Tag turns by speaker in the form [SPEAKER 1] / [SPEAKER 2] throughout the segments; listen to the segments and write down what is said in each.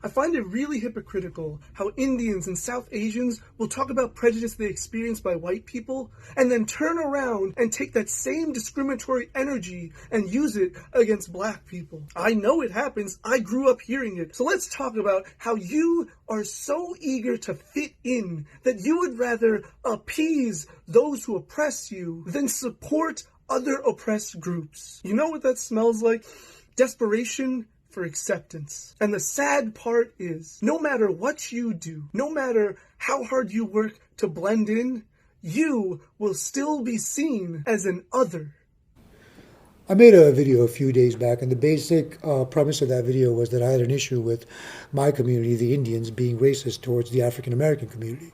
[SPEAKER 1] I find it really hypocritical how Indians and South Asians will talk about prejudice they experience by white people and then turn around and take that same discriminatory energy and use it against black people. I know it happens. I grew up hearing it. So let's talk about how you are so eager to fit in that you would rather appease those who oppress you than support other oppressed groups. You know what that smells like? Desperation for acceptance. And the sad part is, no matter what you do, no matter how hard you work to blend in, you will still be seen as an other.
[SPEAKER 2] I made a video a few days back, and the basic premise of that video was that I had an issue with my community, the Indians, being racist towards the African American community.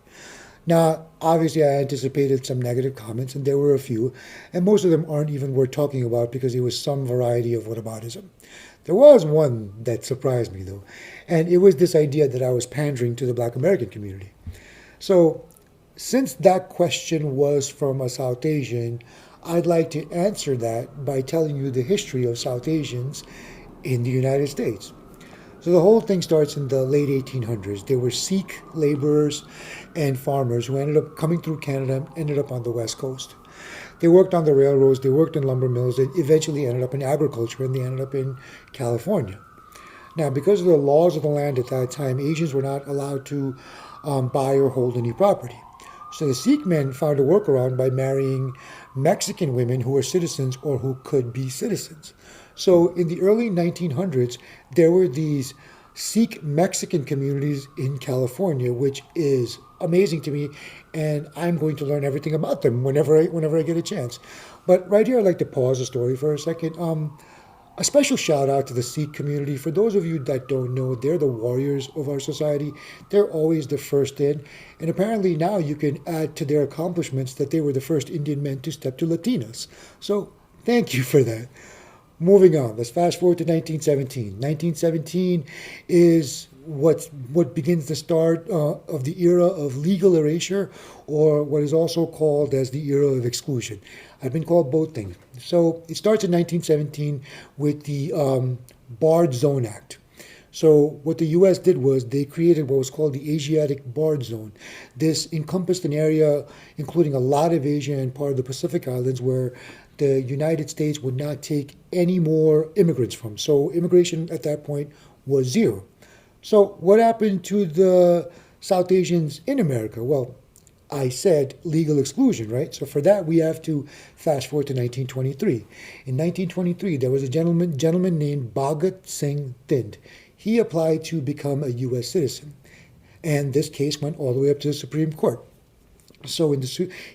[SPEAKER 2] Now, obviously, I anticipated some negative comments, and there were a few, and most of them aren't even worth talking about because it was some variety of whataboutism. There was one that surprised me, though, and it was this idea that I was pandering to the Black American community. So, since that question was from a South Asian, I'd like to answer that by telling you the history of South Asians in the United States. So the whole thing starts in the late 1800s. There were Sikh laborers and farmers who ended up coming through Canada, ended up on the West Coast. They worked on the railroads, they worked in lumber mills, they eventually ended up in agriculture, and they ended up in California. Now, because of the laws of the land at that time, Asians were not allowed to buy or hold any property. So the Sikh men found a workaround by marrying Mexican women who were citizens or who could be citizens. So in the early 1900s, there were these Sikh Mexican communities in California, which is amazing to me, and I'm going to learn everything about them whenever I get a chance. But right here, I'd like to pause the story for a second. A special shout out to the Sikh community. For those of you that don't know, they're the warriors of our society. They're always the first in. And apparently now you can add to their accomplishments that they were the first Indian men to step to Latinas. So thank you for that. Moving on, let's fast forward to 1917. 1917 is what begins the start of the era of legal erasure, or what is also called as the era of exclusion. I've been called both things. So it starts in 1917 with the Barred Zone Act. So what the U.S. did was they created what was called the Asiatic Barred Zone. This encompassed an area including a lot of Asia and part of the Pacific Islands where the United States would not take any more immigrants from. So immigration at that point was zero. So what happened to the South Asians in America? Well, I said legal exclusion, right? So for that, we have to fast forward to 1923. In 1923, there was a gentleman named Bhagat Singh Thind. He applied to become a U.S. citizen. And this case went all the way up to the Supreme Court. So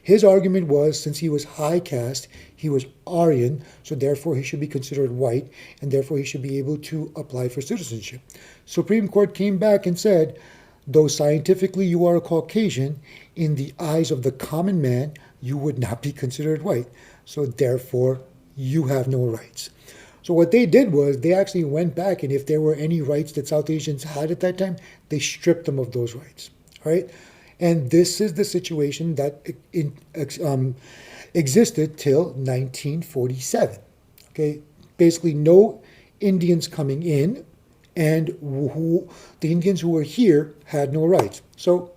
[SPEAKER 2] his argument was, since he was high caste, he was Aryan, so therefore he should be considered white, and therefore he should be able to apply for citizenship. Supreme Court came back and said, though scientifically you are a Caucasian, in the eyes of the common man, you would not be considered white. So therefore, you have no rights. So what they did was they actually went back, and if there were any rights that South Asians had at that time, they stripped them of those rights. All right? And this is the situation that existed till 1947. Okay, basically no Indians coming in, and the Indians who were here had no rights. So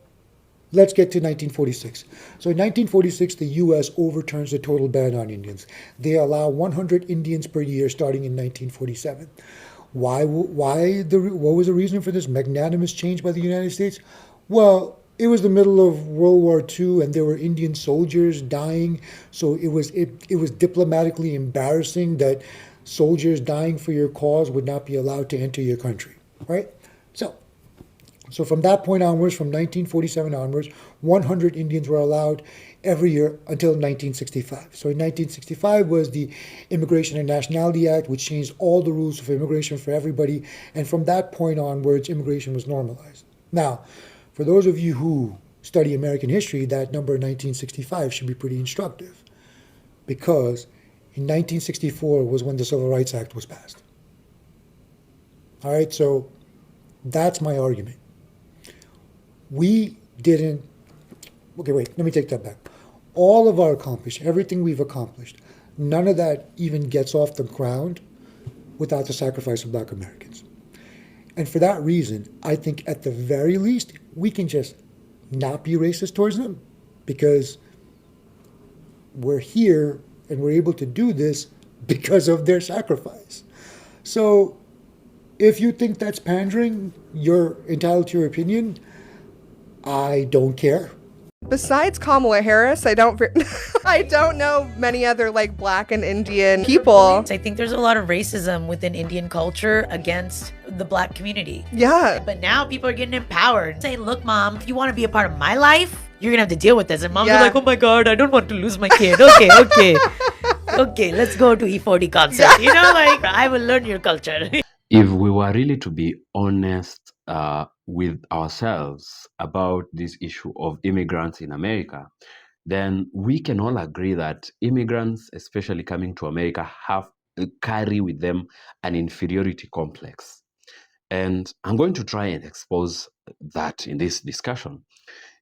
[SPEAKER 2] let's get to 1946. So in 1946, the U.S. overturns the total ban on Indians. They allow 100 Indians per year starting in 1947. What was the reason for this magnanimous change by the United States? Well, it was the middle of World War II, and there were Indian soldiers dying. So it was diplomatically embarrassing that soldiers dying for your cause would not be allowed to enter your country, right? So from that point onwards, from 1947 onwards, 100 Indians were allowed every year until 1965. So in 1965 was the Immigration and Nationality Act, which changed all the rules of immigration for everybody. And from that point onwards, immigration was normalized. Now, for those of you who study American history, that number 1965 should be pretty instructive, because in 1964 was when the Civil Rights Act was passed. All right, so that's my argument. Let me take that back. All of our accomplishments, everything we've accomplished, none of that even gets off the ground without the sacrifice of Black Americans. And for that reason, I think at the very least, we can just not be racist towards them, because we're here and we're able to do this because of their sacrifice. So if you think that's pandering, you're entitled to your opinion. I don't care.
[SPEAKER 3] Besides Kamala Harris, I don't I don't know many other like Black and Indian people.
[SPEAKER 4] I think there's a lot of racism within Indian culture against the Black community.
[SPEAKER 3] Yeah.
[SPEAKER 4] But now people are getting empowered. Say, look, Mom, if you want to be a part of my life, you're going to have to deal with this. And Mom's like, oh my God, I don't want to lose my kid. Okay. Okay, let's go to E40 concert. You know, like, I will learn your culture.
[SPEAKER 5] If we were really to be honest with ourselves about this issue of immigrants in America, then we can all agree that immigrants, especially coming to America, carry with them an inferiority complex. And I'm going to try and expose that in this discussion.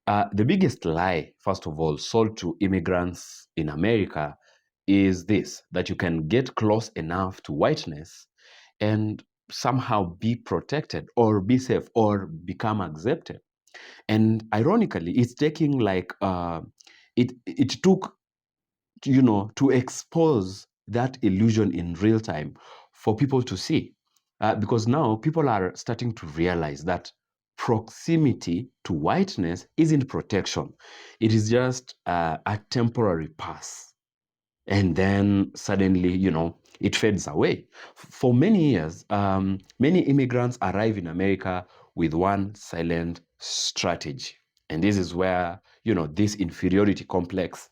[SPEAKER 5] The biggest lie, first of all, sold to immigrants in America is this, that you can get close enough to whiteness and somehow be protected or be safe or become accepted. And ironically, it's taking like, it took, to expose that illusion in real time for people to see. Because now people are starting to realize that proximity to whiteness isn't protection. It is just a temporary pass. And then suddenly, it fades away. For many years, many immigrants arrive in America with one silent strategy. And this is where, this inferiority complex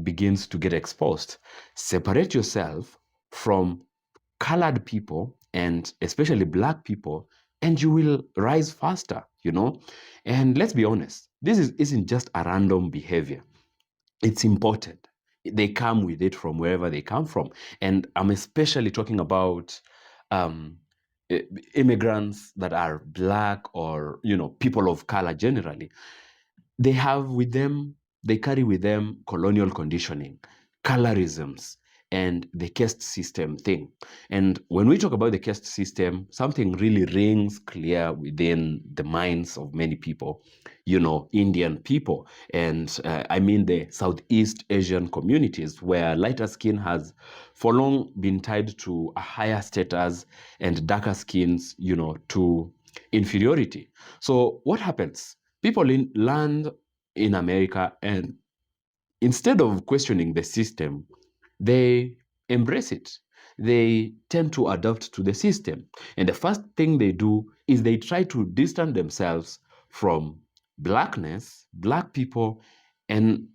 [SPEAKER 5] begins to get exposed. Separate yourself from colored people, and especially Black people, and you will rise faster, And let's be honest, this isn't just a random behavior. It's important. They come with it from wherever they come from. And I'm especially talking about immigrants that are Black or, people of color generally. They carry with them colonial conditioning, colorisms, and the caste system thing. And when we talk about the caste system, something really rings clear within the minds of many people, Indian people. And I mean the Southeast Asian communities, where lighter skin has for long been tied to a higher status and darker skins, to inferiority. So what happens? People land in America, and instead of questioning the system, they embrace it. They tend to adapt to the system. And the first thing they do is they try to distance themselves from Blackness, Black people, and,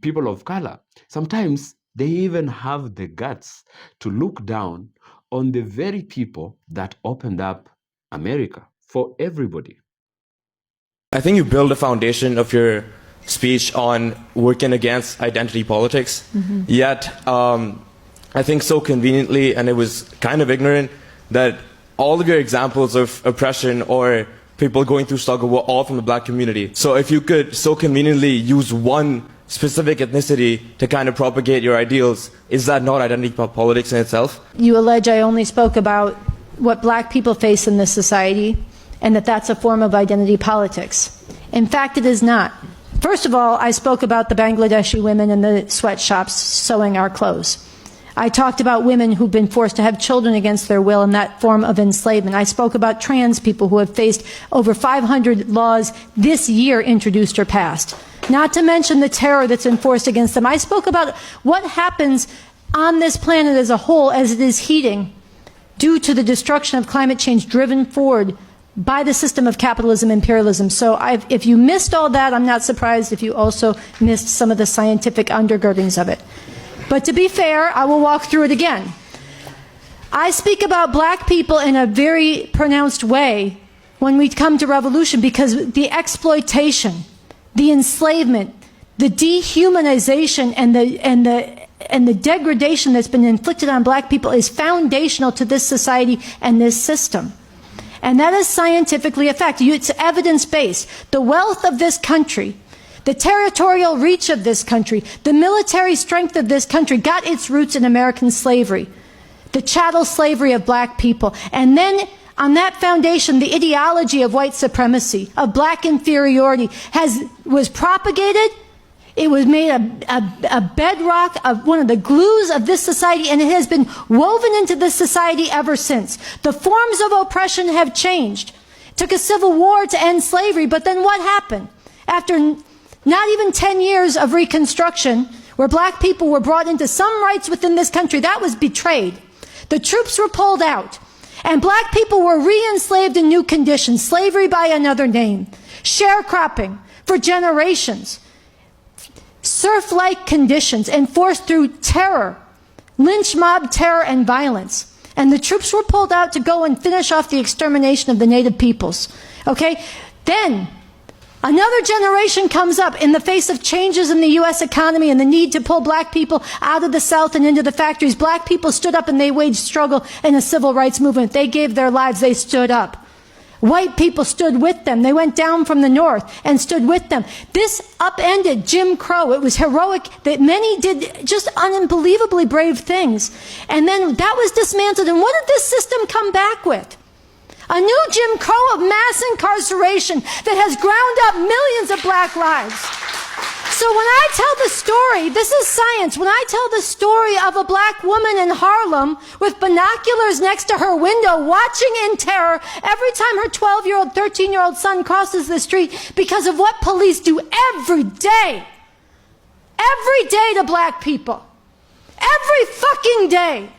[SPEAKER 5] people of color. Sometimes they even have the guts to look down on the very people that opened up America for everybody.
[SPEAKER 6] I think you build a foundation of your speech on working against identity politics. Mm-hmm. Yet, I think so conveniently, and it was kind of ignorant, that all of your examples of oppression or people going through struggle were all from the Black community. So if you could so conveniently use one specific ethnicity to kind of propagate your ideals, is that not identity politics in itself?
[SPEAKER 7] You allege I only spoke about what Black people face in this society, and that's a form of identity politics. In fact, it is not. First of all, I spoke about the Bangladeshi women in the sweatshops sewing our clothes. I talked about women who've been forced to have children against their will in that form of enslavement. I spoke about trans people who have faced over 500 laws this year introduced or passed. Not to mention the terror that's enforced against them. I spoke about what happens on this planet as a whole as it is heating due to the destruction of climate change driven forward by the system of capitalism, imperialism. So if you missed all that, I'm not surprised if you also missed some of the scientific undergirdings of it. But to be fair, I will walk through it again. I speak about Black people in a very pronounced way when we come to revolution, because the exploitation, the enslavement, the dehumanization, and the degradation that's been inflicted on Black people is foundational to this society and this system. And that is scientifically a fact. It's evidence-based. The wealth of this country, the territorial reach of this country, the military strength of this country got its roots in American slavery, the chattel slavery of Black people. And then on that foundation, the ideology of white supremacy, of black inferiority, was propagated. It was made a bedrock, of one of the glues of this society, and it has been woven into this society ever since. The forms of oppression have changed. It took a civil war to end slavery, but then what happened? After not even 10 years of Reconstruction, where black people were brought into some rights within this country, that was betrayed. The troops were pulled out, and black people were re-enslaved in new conditions, slavery by another name, sharecropping for generations, serf-like conditions enforced through terror, lynch mob terror and violence. And the troops were pulled out to go and finish off the extermination of the native peoples. Okay? Then, another generation comes up in the face of changes in the U.S. economy and the need to pull black people out of the South and into the factories. Black people stood up and they waged struggle in a civil rights movement. They gave their lives. They stood up. White people stood with them. They went down from the North and stood with them. This upended Jim Crow. It was heroic that many did just unbelievably brave things. And then that was dismantled. And what did this system come back with? A new Jim Crow of mass incarceration that has ground up millions of black lives. So when I tell the story, this is science, when I tell the story of a black woman in Harlem with binoculars next to her window watching in terror every time her 12-year-old, 13-year-old son crosses the street because of what police do every day to black people. Every fucking day.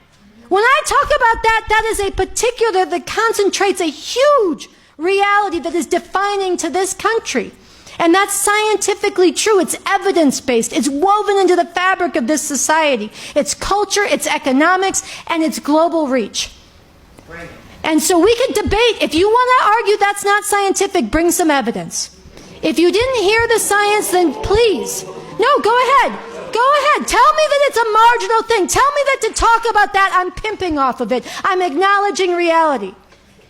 [SPEAKER 7] When I talk about that, that is a particular that concentrates a huge reality that is defining to this country. And that's scientifically true. It's evidence-based. It's woven into the fabric of this society. It's culture, it's economics, and it's global reach. And so we can debate. If you want to argue that's not scientific, bring some evidence. If you didn't hear the science, then please. No, go ahead. Go ahead. Tell me that it's a marginal thing. Tell me that to talk about that, I'm pimping off of it. I'm acknowledging reality.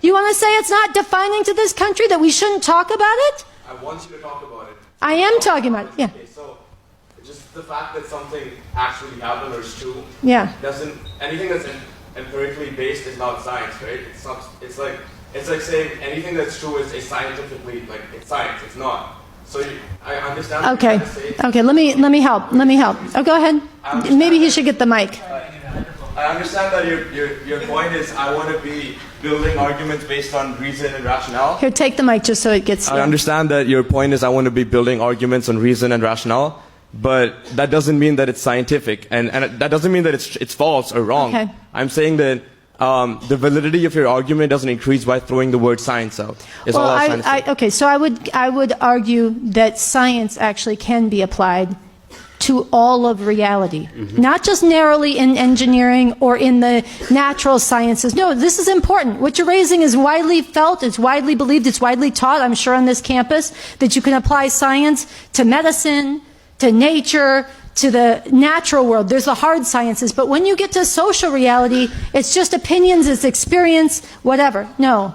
[SPEAKER 7] You want to say it's not defining to this country, that we shouldn't talk about it?
[SPEAKER 6] I want you to talk about it.
[SPEAKER 7] I am talking about it, yeah.
[SPEAKER 6] Okay, so just the fact that something actually happened or is true, doesn't, anything that's empirically based is not science, right? It's like saying anything that's true is scientifically, like, it's science. It's not. So I understand.
[SPEAKER 7] Okay. Okay. Let me help. Oh, go ahead. Maybe he should get the mic.
[SPEAKER 6] I understand that your point is I want to be building arguments based on reason and rationale.
[SPEAKER 7] Here, take the mic just so it gets.
[SPEAKER 6] I understand that your point is I want to be building arguments on reason and rationale, but that doesn't mean that it's scientific, and that doesn't mean that it's false or wrong.
[SPEAKER 7] Okay.
[SPEAKER 6] I'm saying that the validity of your argument doesn't increase by throwing the word science out.
[SPEAKER 7] Well, okay, so I would argue that science actually can be applied to all of reality, not just narrowly in engineering or in the natural sciences. No, this is important. What you're raising is widely felt, it's widely believed, it's widely taught, I'm sure, on this campus, that you can apply science to medicine, to nature, to the natural world. There's the hard sciences, but when you get to social reality, it's just opinions, it's experience, whatever. No.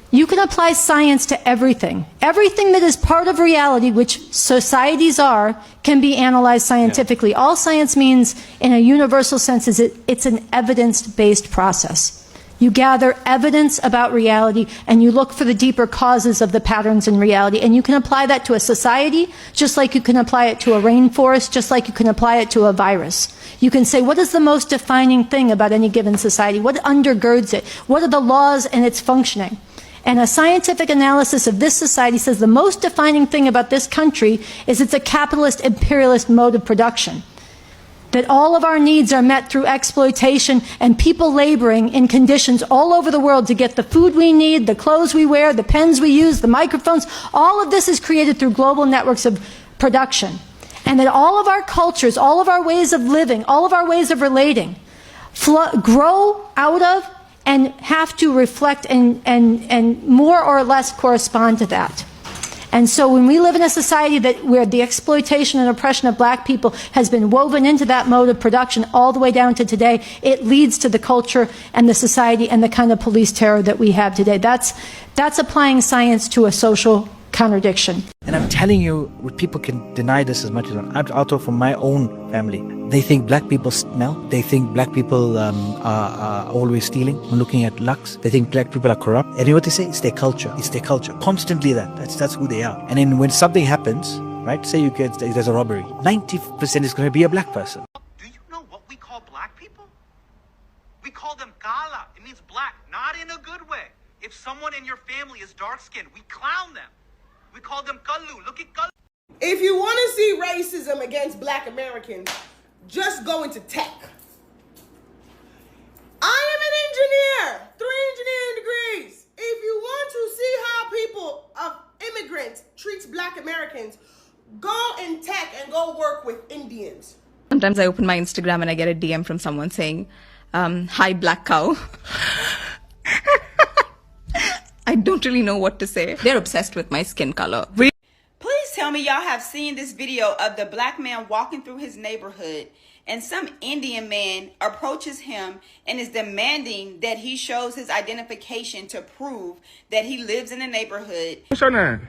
[SPEAKER 7] You can apply science to everything. Everything that is part of reality, which societies are, can be analyzed scientifically. Yeah. All science means, in a universal sense, is it's an evidence-based process. You gather evidence about reality, and you look for the deeper causes of the patterns in reality. And you can apply that to a society, just like you can apply it to a rainforest, just like you can apply it to a virus. You can say, what is the most defining thing about any given society? What undergirds it? What are the laws and its functioning? And a scientific analysis of this society says the most defining thing about this country is it's a capitalist, imperialist mode of production. That all of our needs are met through exploitation and people laboring in conditions all over the world to get the food we need, the clothes we wear, the pens we use, the microphones. All of this is created through global networks of production. And that all of our cultures, all of our ways of living, all of our ways of relating grow out of and have to reflect and more or less correspond to that. And so when we live in a society where the exploitation and oppression of black people has been woven into that mode of production all the way down to today, it leads to the culture and the society and the kind of police terror that we have today. That's applying science to a social contradiction.
[SPEAKER 8] And I'm telling you, people can deny this as much as I'll talk from my own family. They think black people smell. They think black people are always stealing and looking at lux. They think black people are corrupt. And you know what they say? It's their culture. It's their culture. Constantly that's who they are. And then when something happens, right? Say there's a robbery. 90% is going to be a black person.
[SPEAKER 9] Do you know what we call black people? We call them kala. It means black, not in a good way. If someone in your family is dark-skinned, we clown them. We call them kallu. Look at kallu.
[SPEAKER 10] If you want to see racism against black Americans, just go into tech. I am an engineer, 3 engineering degrees. If you want to see how people of immigrants treats black Americans, go in tech and go work with Indians.
[SPEAKER 11] Sometimes I open my Instagram and I get a DM from someone saying, hi, black cow. I don't really know what to say. They're obsessed with my skin color.
[SPEAKER 12] Please tell me y'all have seen this video of the black man walking through his neighborhood and some Indian man approaches him and is demanding that he shows his identification to prove that he lives in the neighborhood.
[SPEAKER 13] What's your name?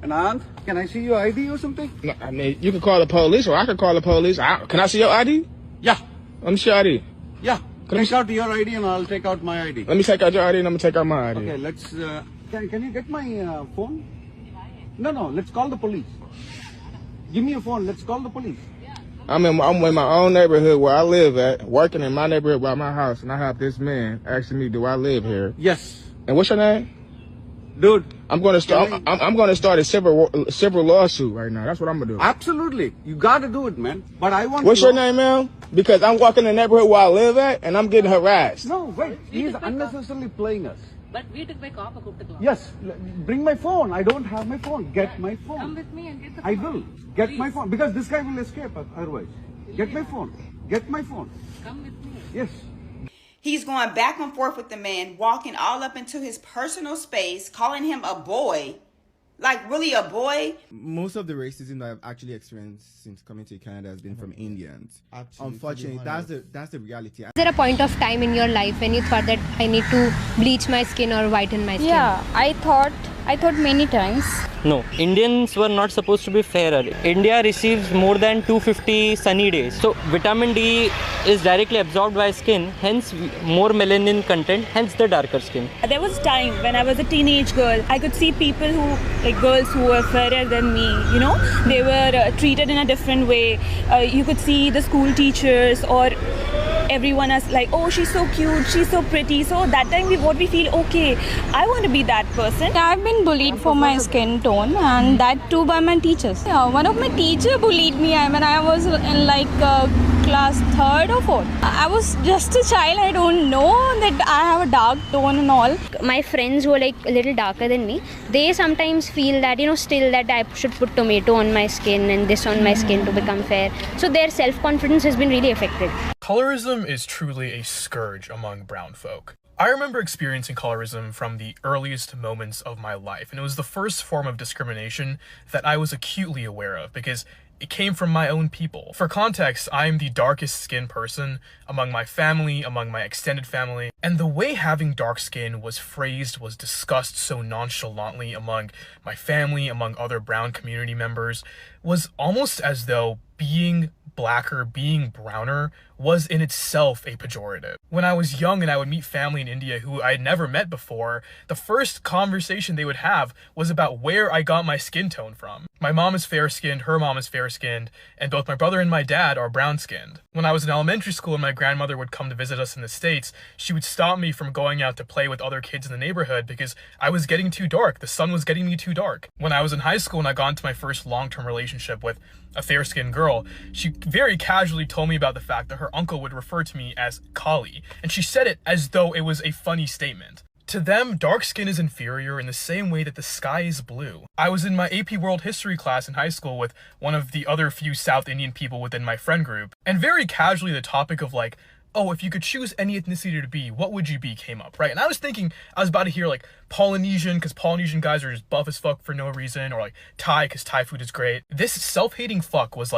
[SPEAKER 14] Anand, can I see your ID or something?
[SPEAKER 13] No, I mean, you can call the police or I can call the police. Can I see your ID?
[SPEAKER 14] Yeah.
[SPEAKER 13] Let me see your ID.
[SPEAKER 14] Yeah. Take out your ID and I'll take out my ID.
[SPEAKER 13] Let me take out your ID and I'm going to take out my ID.
[SPEAKER 14] Okay, let's... can you get my phone? No, let's call the police. Give me your phone, let's call the police.
[SPEAKER 13] I'm in my own neighborhood where I live at, working in my neighborhood by my house, and I have this man asking me, do I live here?
[SPEAKER 14] Yes.
[SPEAKER 13] And what's your name?
[SPEAKER 14] Dude.
[SPEAKER 13] I'm going to start a civil lawsuit right now. That's what I'm going to do.
[SPEAKER 14] Absolutely. You got to do it, man. But I want
[SPEAKER 13] What's your name, man? Because I'm walking in the neighborhood where I live at, and I'm getting harassed.
[SPEAKER 14] No, wait. He's unnecessarily playing us.
[SPEAKER 15] But we took my cop.
[SPEAKER 14] Yes. Bring my phone. I don't have my phone. Get my phone.
[SPEAKER 15] Come with me and get the phone.
[SPEAKER 14] I will. Get my phone. Because this guy will escape otherwise. Get my phone. Get my phone.
[SPEAKER 15] Come with me.
[SPEAKER 14] Yes.
[SPEAKER 12] He's going back and forth with the man, walking all up into his personal space, calling him a boy. Like, really a boy?
[SPEAKER 16] Most of the racism that I've actually experienced since coming to Canada has been from Indians. Unfortunately, that's the reality.
[SPEAKER 17] Is there a point of time in your life when you thought that I need to bleach my skin or whiten my skin?
[SPEAKER 18] Yeah, I thought many times.
[SPEAKER 19] No, Indians were not supposed to be fairer. India receives more than 250 sunny days. So vitamin D is directly absorbed by skin, hence more melanin content, hence the darker skin.
[SPEAKER 18] There was time when I was a teenage girl, I could see people girls who were fairer than me, they were treated in a different way. You could see the school teachers or everyone as like, oh, she's so cute, she's so pretty. So that time we feel, okay, I want to be that person.
[SPEAKER 20] I've been bullied for my skin tone, and that too by my teachers. One of my teacher bullied me when I was in class 3rd or 4th. I was just a child. I don't know that I have a dark tone and all.
[SPEAKER 17] My friends who are a little darker than me, they sometimes feel that, still that I should put tomato on my skin and this on my skin to become fair. So their self-confidence has been really affected.
[SPEAKER 21] Colorism is truly a scourge among brown folk. I remember experiencing colorism from the earliest moments of my life, and it was the first form of discrimination that I was acutely aware of because it came from my own people. For context, I am the darkest skinned person among my family, among my extended family, and the way having dark skin was phrased was discussed so nonchalantly among my family, among other brown community members, was almost as though being blacker, being browner, was in itself a pejorative. When I was young and I would meet family in India who I had never met before, the first conversation they would have was about where I got my skin tone from. My mom is fair-skinned, her mom is fair-skinned, and both my brother and my dad are brown-skinned. When I was in elementary school and my grandmother would come to visit us in the States, she would stop me from going out to play with other kids in the neighborhood because I was getting too dark. The sun was getting me too dark. When I was in high school and I got into my first long-term relationship with a fair-skinned girl, she very casually told me about the fact that her uncle would refer to me as Kali, and she said it as though it was a funny statement. To them, dark skin is inferior in the same way that the sky is blue. I was in my AP World History class in high school with one of the other few South Indian people within my friend group, and very casually the topic of oh, if you could choose any ethnicity to be, what would you be came up, right? And I was thinking, I was about to hear Polynesian, because Polynesian guys are just buff as fuck for no reason, or Thai, because Thai food is great. This self-hating fuck was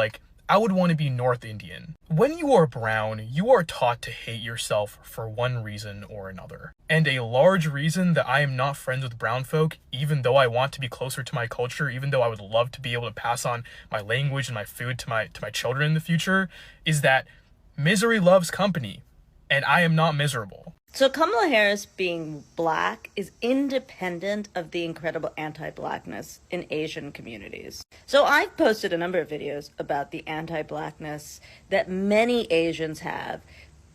[SPEAKER 21] I would want to be North Indian. When you are brown, you are taught to hate yourself for one reason or another. And a large reason that I am not friends with brown folk, even though I want to be closer to my culture, even though I would love to be able to pass on my language and my food to my children in the future, is that misery loves company, and I am not miserable.
[SPEAKER 1] So Kamala Harris being black is independent of the incredible anti-blackness in Asian communities. So I've posted a number of videos about the anti-blackness that many Asians have.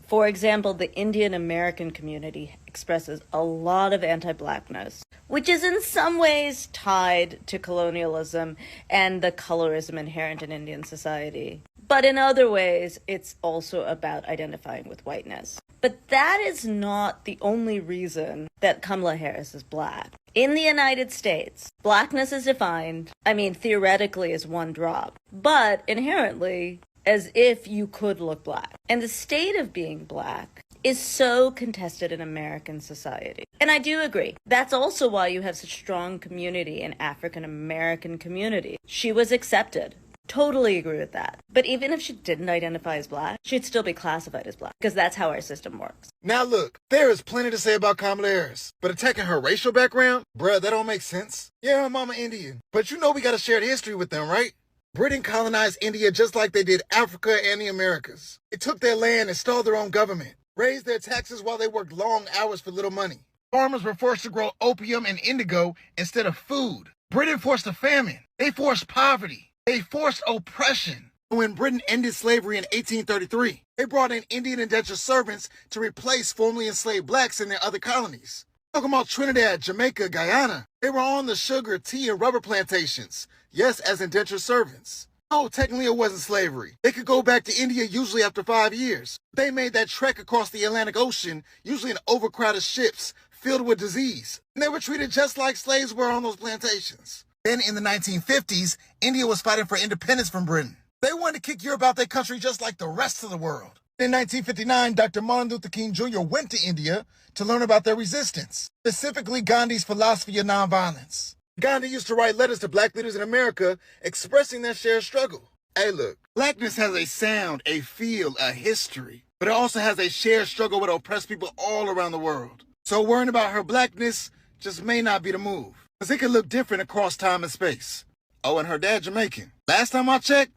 [SPEAKER 1] For example, the Indian American community expresses a lot of anti-blackness, which is in some ways tied to colonialism and the colorism inherent in Indian society. But in other ways, it's also about identifying with whiteness. But that is not the only reason that Kamala Harris is black. In the United States, blackness is defined, theoretically as one drop, but inherently as if you could look black. And the state of being black is so contested in American society. And I do agree. That's also why you have such strong community in African American community. She was accepted. Totally agree with that. But even if she didn't identify as black, she'd still be classified as black, because that's how our system works.
[SPEAKER 22] Now look, there is plenty to say about Kamala Harris, but attacking her racial background, bruh, that don't make sense. Yeah, her mama Indian, but you know we got a shared history with them, right? Britain colonized India just like they did Africa and the Americas. They took their land, installed their own government, raised their taxes while they worked long hours for little money. Farmers were forced to grow opium and indigo instead of food. Britain forced a famine. They forced poverty. They forced oppression. When Britain ended slavery in 1833, they brought in Indian indentured servants to replace formerly enslaved blacks in their other colonies. Talking about Trinidad, Jamaica, Guyana. They were on the sugar, tea, and rubber plantations. Yes, as indentured servants. No, technically it wasn't slavery. They could go back to India usually after 5 years. They made that trek across the Atlantic Ocean, usually in overcrowded ships filled with disease. And they were treated just like slaves were on those plantations. Then in the 1950s, India was fighting for independence from Britain. They wanted to kick Europe out their country just like the rest of the world. In 1959, Dr. Martin Luther King Jr. went to India to learn about their resistance, specifically Gandhi's philosophy of nonviolence. Gandhi used to write letters to black leaders in America expressing their shared struggle. Hey look, blackness has a sound, a feel, a history, but it also has a shared struggle with oppressed people all around the world. So worrying about her blackness just may not be the move, because it can look different across time and space. Oh, and her dad Jamaican. Last time I checked,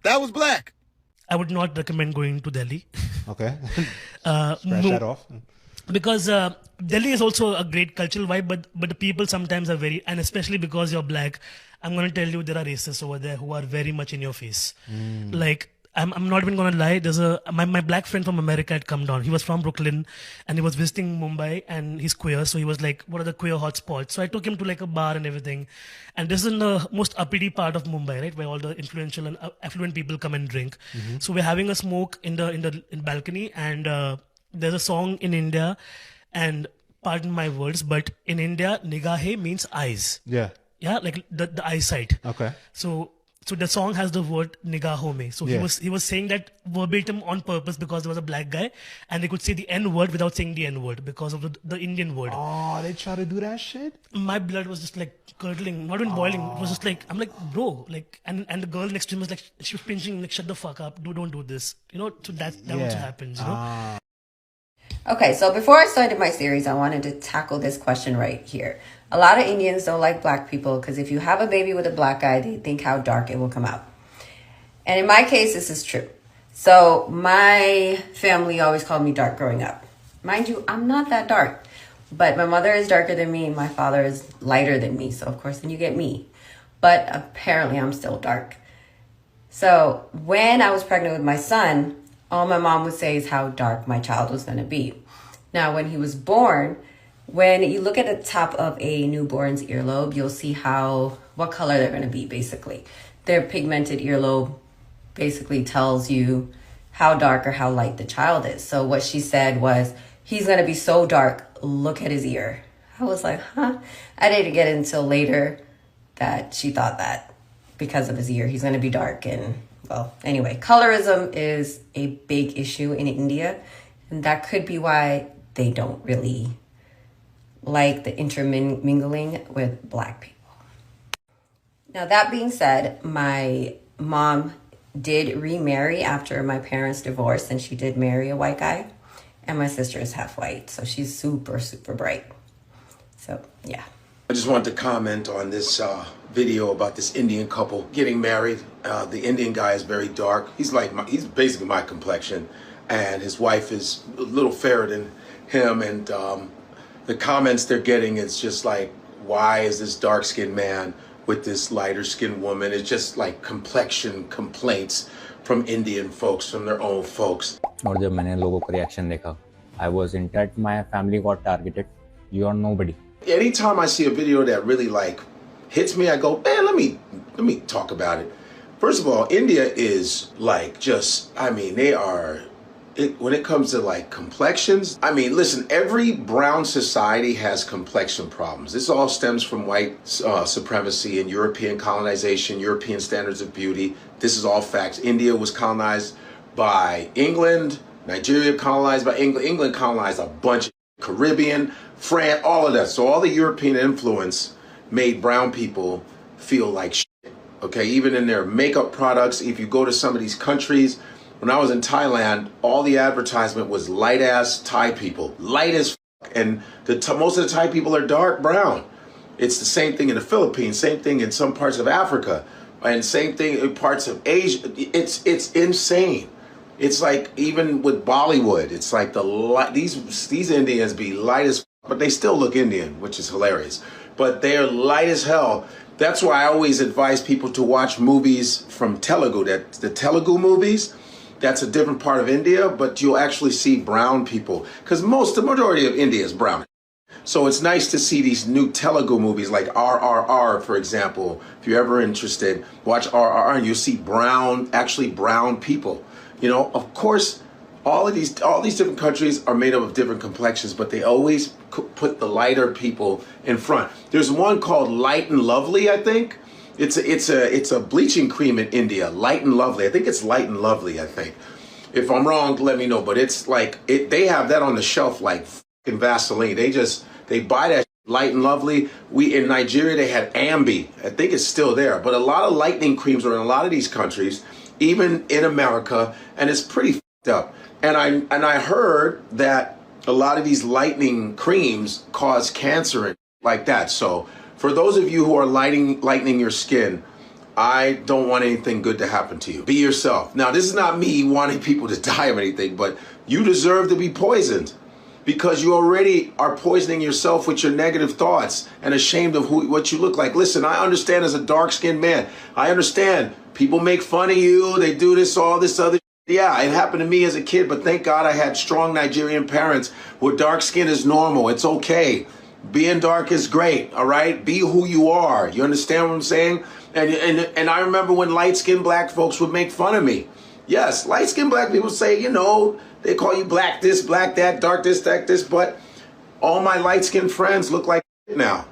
[SPEAKER 22] that was black.
[SPEAKER 23] I would not recommend going to Delhi.
[SPEAKER 24] Okay. Scratch that off.
[SPEAKER 23] Because Delhi is also a great cultural vibe, but the people sometimes are very, and especially because you're black, I'm going to tell you there are racists over there who are very much in your face. Like, I'm not even going to lie. There's my black friend from America had come down. He was from Brooklyn and he was visiting Mumbai and he's queer. So he was like, what are the queer hotspots? So I took him to like a bar and everything. And this is in the most uppity part of Mumbai, right? Where all the influential and affluent people come and drink.
[SPEAKER 24] Mm-hmm.
[SPEAKER 23] So we're having a smoke in the balcony and there's a song in India and pardon my words, but in India, nigahe means eyes.
[SPEAKER 24] Yeah.
[SPEAKER 23] Yeah, like the eyesight.
[SPEAKER 24] Okay.
[SPEAKER 23] So the song has the word nigaho mein. So
[SPEAKER 24] Yeah.
[SPEAKER 23] he was saying that verbatim on purpose because there was a black guy and they could say the N word without saying the N word because of the Indian word.
[SPEAKER 24] Oh, they try to do that shit?
[SPEAKER 23] My blood was just like curdling, not even boiling. It was just like, I'm like, bro, like, and the girl next to him was like, she was pinching, like, shut the fuck up, don't do this. You know, so that also happens, you know.
[SPEAKER 25] Okay, so before I started my series, I wanted to tackle this question right here. A lot of Indians don't like black people because if you have a baby with a black guy, they think how dark it will come out. And in my case, this is true. So my family always called me dark growing up. Mind you, I'm not that dark, but my mother is darker than me and my father is lighter than me. So of course, then you get me. But apparently I'm still dark. So when I was pregnant with my son, all my mom would say is how dark my child was going to be. Now, when he was born, when you look at the top of a newborn's earlobe, you'll see what color they're going to be, basically. Their pigmented earlobe basically tells you how dark or how light the child is. So what she said was, he's going to be so dark, look at his ear. I was like, huh? I didn't get it until later that she thought that because of his ear, he's going to be dark. And well, anyway, colorism is a big issue in India, and that could be why they don't really like the intermingling with black people. Now, that being said, my mom did remarry after my parents divorced, and she did marry a white guy. And my sister is half white, so she's super, super bright. So, yeah.
[SPEAKER 2] I just wanted to comment on this video about this Indian couple getting married. The Indian guy is very dark. He's basically my complexion, and his wife is a little fairer than him. And the comments they're getting, it's just like, why is this dark-skinned man with this lighter-skinned woman? It's just like complexion complaints from Indian folks, from their own folks.
[SPEAKER 3] और जब मैंने लोगों का reaction देखा, I was in that my family got targeted. You are nobody.
[SPEAKER 2] Anytime I see a video that really like hits me, I go, man, let me talk about it. First of all, India is like just, I mean, they are, when it comes to like complexions, I mean, listen, every brown society has complexion problems. This all stems from white supremacy and European colonization, European standards of beauty. This is all facts. India was colonized by England, Nigeria colonized by England, England colonized a bunch of Caribbean, France, all of that. So all the European influence made brown people feel like shit, okay? Even in their makeup products, if you go to some of these countries, when I was in Thailand, all the advertisement was light-ass Thai people, light as fuck, and most of the Thai people are dark brown. It's the same thing in the Philippines, same thing in some parts of Africa, and same thing in parts of Asia. It's insane. It's like even with Bollywood, it's like these Indians be light as fuck, but they still look Indian, which is hilarious. But they're light as hell. That's why I always advise people to watch movies from Telugu, the Telugu movies. That's a different part of India, but you'll actually see brown people, because the majority of India is brown. So it's nice to see these new Telugu movies like RRR, for example. If you're ever interested, watch RRR and you'll see actually brown people. You know, of course, all these different countries are made up of different complexions, but they always put the lighter people in front. There's one called Light and Lovely, I think. It's a bleaching cream in India, Light and Lovely. I think it's Light and Lovely, I think. If I'm wrong, let me know. But it's like, they have that on the shelf like fucking Vaseline. They buy that Light and Lovely. In Nigeria, they had Ambi. I think it's still there. But a lot of lightening creams are in a lot of these countries, even in America, and it's pretty fucked up. And I heard that a lot of these lightening creams cause cancer and like that. So for those of you who are lightening your skin, I don't want anything good to happen to you. Be yourself. Now, this is not me wanting people to die of anything, but you deserve to be poisoned because you already are poisoning yourself with your negative thoughts and ashamed of what you look like. Listen, I understand as a dark-skinned man. I understand people make fun of you. They do this, all this other. Yeah, it happened to me as a kid, but thank God I had strong Nigerian parents where dark skin is normal. It's okay. Being dark is great, all right? Be who you are. You understand what I'm saying? And I remember when light-skinned black folks would make fun of me. Yes, light-skinned black people say, you know, they call you black this, black that, dark this, dark this, but all my light-skinned friends look like now.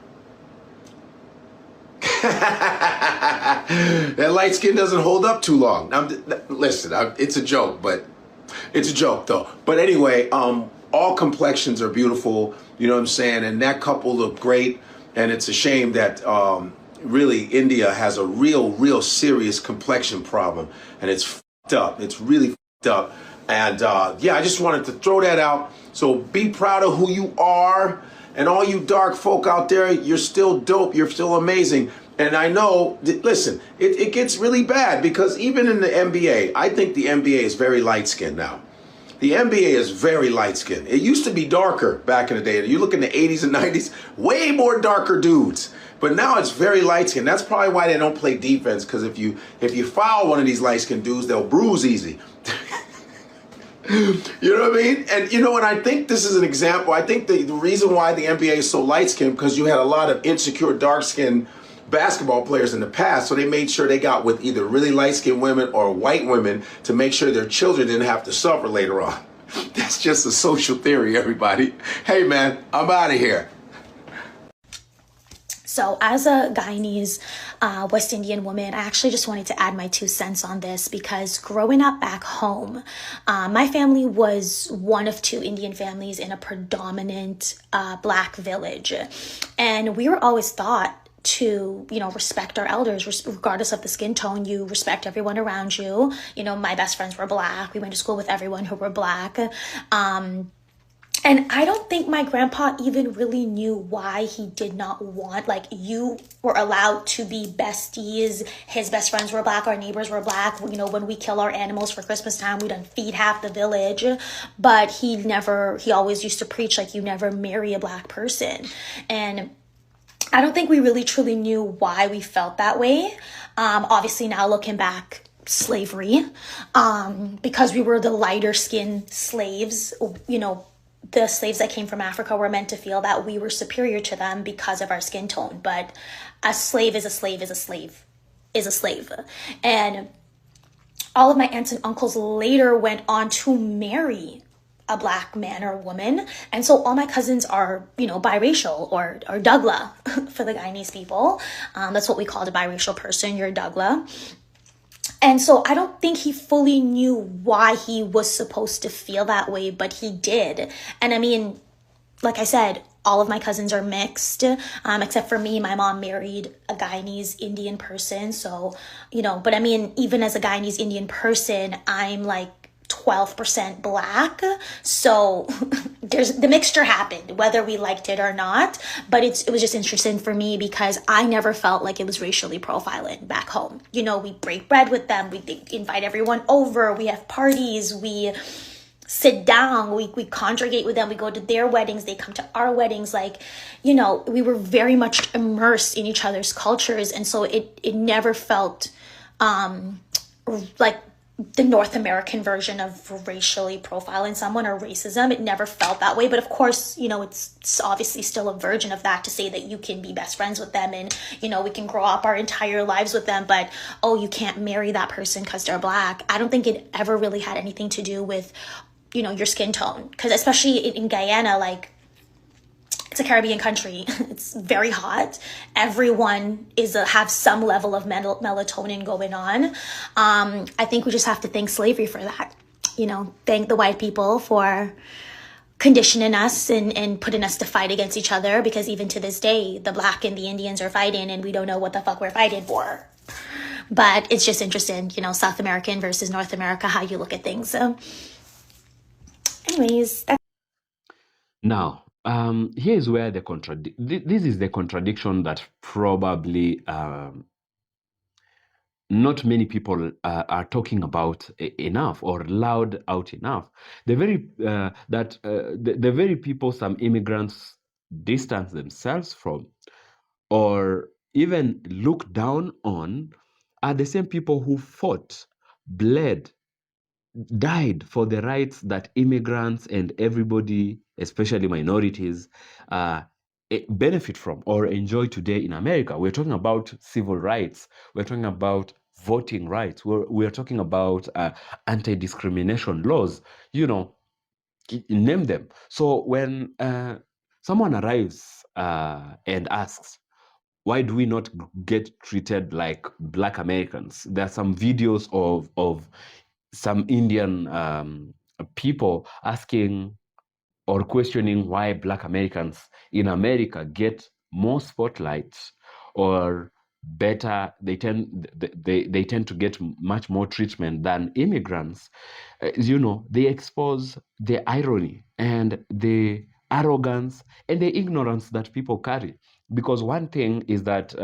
[SPEAKER 2] That light skin doesn't hold up too long. Listen, it's a joke, but it's a joke though. But anyway, all complexions are beautiful. You know what I'm saying? And that couple looked great. And it's a shame that really India has a real serious complexion problem. And it's fucked up. It's really fucked up. And yeah, I just wanted to throw that out. So be proud of who you are. And all you dark folk out there, you're still dope. You're still amazing. And I know, listen, it gets really bad because even in the NBA, I think the NBA is very light-skinned now. The NBA is very light-skinned. It used to be darker back in the day. You look in the 80s and 90s, way more darker dudes. But now it's very light-skinned. That's probably why they don't play defense, because if you foul one of these light-skinned dudes, they'll bruise easy. You know what I mean? And you know, and I think this is an example. I think the reason why the NBA is so light-skinned because you had a lot of insecure dark-skinned basketball players in the past, so they made sure they got with either really light-skinned women or white women to make sure their children didn't have to suffer later on. That's just a social theory, everybody. Hey man, I'm out of here.
[SPEAKER 4] So as a Guyanese West Indian woman, I actually just wanted to add my 2 cents on this because growing up back home, my family was one of 2 Indian families in a predominant black village. And we were always taught to, respect our elders, regardless of the skin tone. You respect everyone around you. My best friends were Black. We went to school with everyone who were Black. And I don't think my grandpa even really knew why he did not want, you were allowed to be besties. His best friends were Black, our neighbors were Black. When we kill our animals for Christmas time, we don't feed half the village. But he always used to preach, you never marry a Black person. And I don't think we really truly knew why we felt that way. Obviously now looking back, slavery, because we were the lighter skinned slaves, the slaves that came from Africa were meant to feel that we were superior to them because of our skin tone. But a slave is a slave is a slave is a slave. And all of my aunts and uncles later went on to marry a Black man or woman. And so all my cousins are, biracial or Dougla for the Guyanese people. That's what we called a biracial person. You're a Dougla. And so I don't think he fully knew why he was supposed to feel that way, but he did. And I mean, like I said, all of my cousins are mixed, except for me. My mom married a Guyanese Indian person. So, but I mean, even as a Guyanese Indian person, I'm 12% Black. So the mixture happened, whether we liked it or not. But it was just interesting for me because I never felt like it was racially profiling back home. We break bread with them. We invite everyone over. We have parties. We sit down. We congregate with them. We go to their weddings. They come to our weddings. We were very much immersed in each other's cultures. And so it never felt like the North American version of racially profiling someone or racism. It never felt that way. But of course, it's obviously still a version of that to say that you can be best friends with them and, we can grow up our entire lives with them. But, you can't marry that person because they're Black. I don't think it ever really had anything to do with, your skin tone. Because especially in Guyana, it's a Caribbean country. It's very hot. Everyone have some level of melatonin going on. I think we just have to thank slavery for that. Thank the white people for conditioning us and putting us to fight against each other, because even to this day, the Black and the Indians are fighting and we don't know what the fuck we're fighting for. But it's just interesting, South American versus North America, how you look at things. So anyways,
[SPEAKER 5] Now, here's where this is the contradiction that probably not many people are talking about enough or loud out enough. The very people some immigrants distance themselves from or even look down on are the same people who fought, bled, died for the rights that immigrants and everybody, especially minorities, benefit from or enjoy today in America. We're talking about civil rights. We're talking about voting rights. We're talking about anti-discrimination laws. Name them. So when someone arrives and asks, why do we not get treated like Black Americans? There are some videos of some Indian people asking or questioning why Black Americans in America get more spotlight or better, they tend to get much more treatment than immigrants. They expose the irony and the arrogance and the ignorance that people carry. Because one thing is that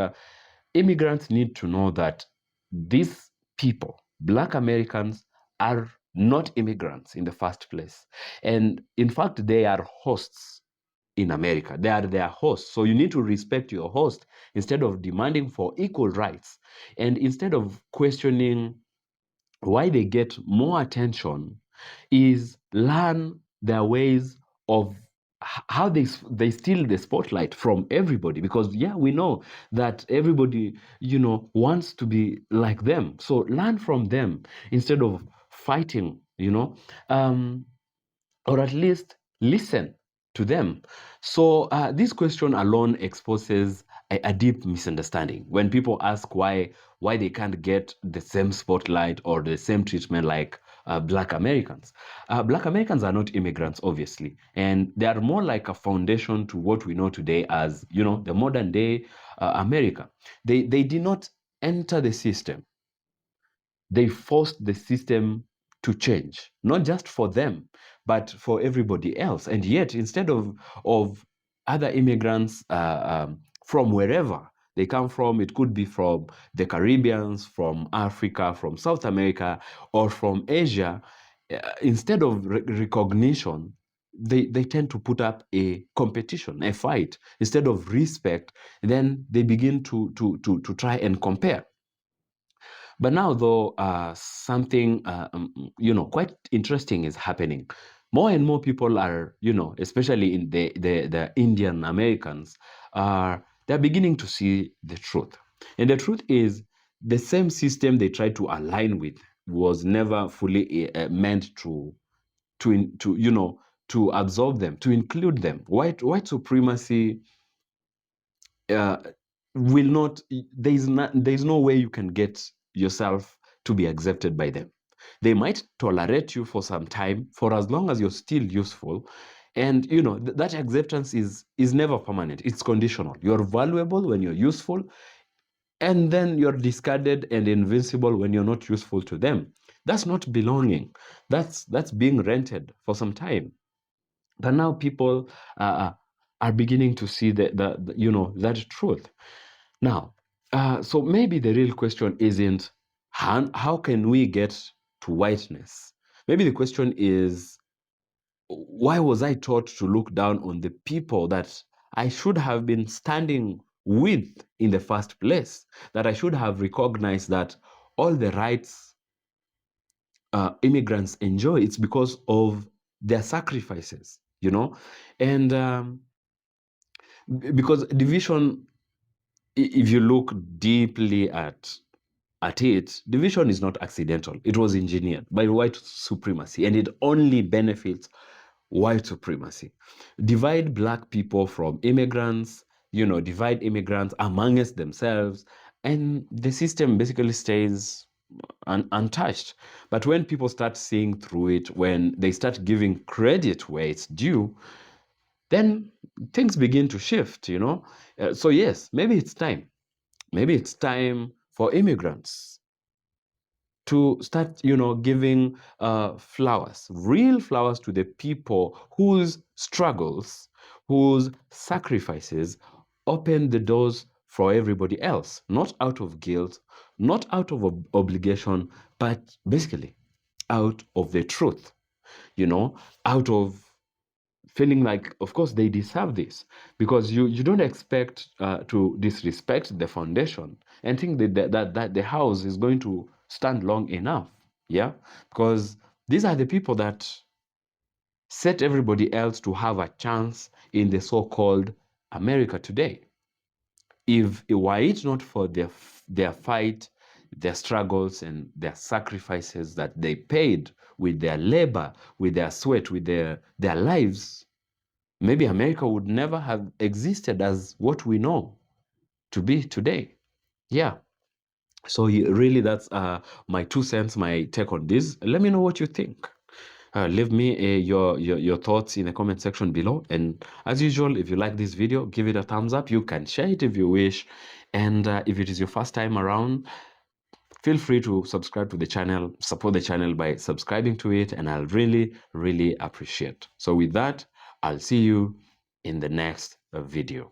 [SPEAKER 5] immigrants need to know that these people, Black Americans, are not immigrants in the first place. And in fact, they are hosts in America. They are their hosts. So you need to respect your host instead of demanding for equal rights. And instead of questioning why they get more attention, is learn their ways of how they steal the spotlight from everybody, because we know that everybody wants to be like them. So learn from them instead of fighting, or at least listen to them. So this question alone exposes a deep misunderstanding. When people ask why they can't get the same spotlight or the same treatment like Black Americans. Black Americans are not immigrants, obviously, and they are more like a foundation to what we know today as, the modern day America. They did not enter the system. They forced the system to change, not just for them, but for everybody else. And yet, instead of other immigrants from wherever they come from, it could be from the Caribbeans, from Africa, from South America, or from Asia, instead of recognition, they tend to put up a competition, a fight. Instead of respect, then they begin to try and compare. But now, though, something quite interesting is happening. More and more people are, especially in the Indian Americans, they're beginning to see the truth. And the truth is, the same system they tried to align with was never fully meant to absorb them, to include them. White supremacy will not. There is no way you can get yourself to be accepted by them. They might tolerate you for some time, for as long as you're still useful, and that acceptance is never permanent. It's conditional. You're valuable when you're useful, and then you're discarded and invincible when you're not useful to them. That's not belonging. That's being rented for some time. But now people are beginning to see that truth. Now, so maybe the real question isn't how can we get to whiteness? Maybe the question is, why was I taught to look down on the people that I should have been standing with in the first place? That I should have recognized that all the rights immigrants enjoy, it's because of their sacrifices, and because division, if you look deeply at it, division is not accidental. It was engineered by white supremacy, and it only benefits white supremacy. Divide black people from immigrants, divide immigrants amongst themselves, and the system basically stays untouched. But when people start seeing through it, when they start giving credit where it's due, then things begin to shift, so yes, maybe it's time. Maybe it's time for immigrants to start, giving flowers, real flowers, to the people whose struggles, whose sacrifices open the doors for everybody else, not out of guilt, not out of obligation, but basically out of the truth, out of feeling like, of course, they deserve this, because you don't expect to disrespect the foundation and think that the house is going to stand long enough. Yeah, because these are the people that set everybody else to have a chance in the so-called America today. If were it not for their fight, their struggles, and their sacrifices that they paid with their labor, with their sweat, with their lives, maybe America would never have existed as what we know to be today. Yeah. So really, that's my 2 cents, my take on this. Let me know what you think. Leave me your thoughts in the comment section below. And as usual, if you like this video, give it a thumbs up. You can share it if you wish. And if it is your first time around, feel free to subscribe to the channel, support the channel by subscribing to it, and I'll really, really appreciate. So with that, I'll see you in the next video.